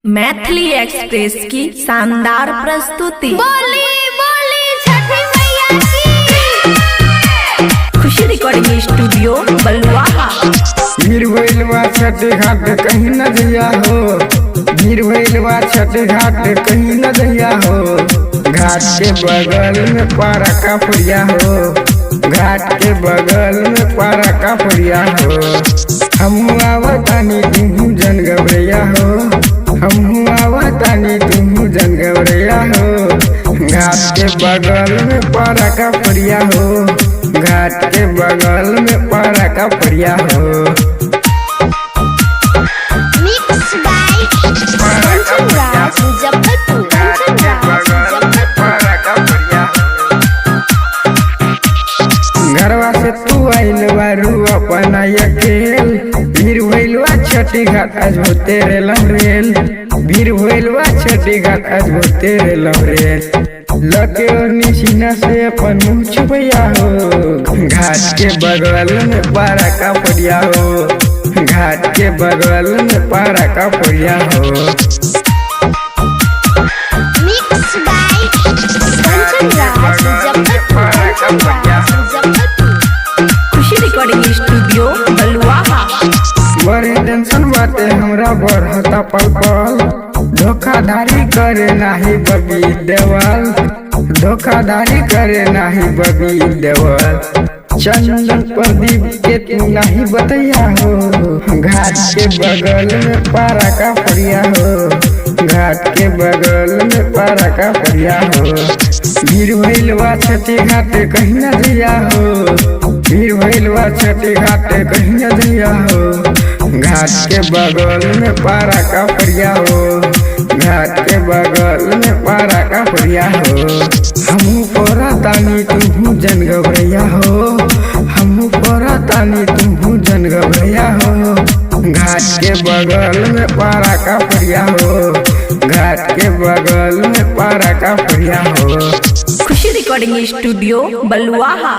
Maithili express की शानदार प्रस्तुति। बोली बोली छठी मैया की। खुशी रिकॉर्डिंग स्टूडियो बलुआहा। भीड़ भइलवा छठी घाट कहीं न जइया हो, भीड़ भइलवा छठी घाट कहीं न जइया हो। घाट के बगल में पारा का पुड़िया हो, घाट के बगल में पारा का पुड़िया हो। हमहू आवतानी तुहू जन घबरैया हो, हमहू आवतानी तुहू जन घबरैया हो। घाट के बगल में पारा का पुड़िया हो, घाट के बगल में पारा का पुड़िया हो। Mix by Kanchan Raj Muzaffarpur. घरवा से तू आइल बारू अपना अकेल, भीड़ भइलवा छठी घाट आज हो तेरे लमरेल, भीड़ भइलवा छठी घाट आज हो तेरे लमरेल। लके और निशीना से अपन मुँह छुपैया हो, घाट के बगल में पारा का पुड़िया हो, घाट के बगल में पारा का पुड़िया हो। Mix by Kanchan Raj Muzaffarpur. Khushi recording studio Baluaha. बड़े टेंशन बाटे हमरा बढ़ता पल पल, धोखाधारी करे नाही बबी देवल, धोखाधारी करे नाही बबी देवल। चंदन प्रदीप के तू नहीं बतैया हो, घाट के बगल में पारा का पुड़िया हो, घाट के बगल में पारा का पुड़िया हो। भीड़ भइलवा छठी घाट कहीं न जइया हो, भीड़ भइलवा छठी घाट कहीं न जइया हो। घाट के बगल में पारा का पुड़िया हो, घाट के बगल में पारा का पुड़िया हो। हमहू पोरा तानी तुहू जन घबरैया हो, हमहू पोरा तानी तुहू जन घबरैया हो। घाट के बगल में पारा का पुड़िया हो, घाट के बगल में पारा का पुड़िया हो। खुशी रिकॉर्डिंग स्टूडियो बलुआहा।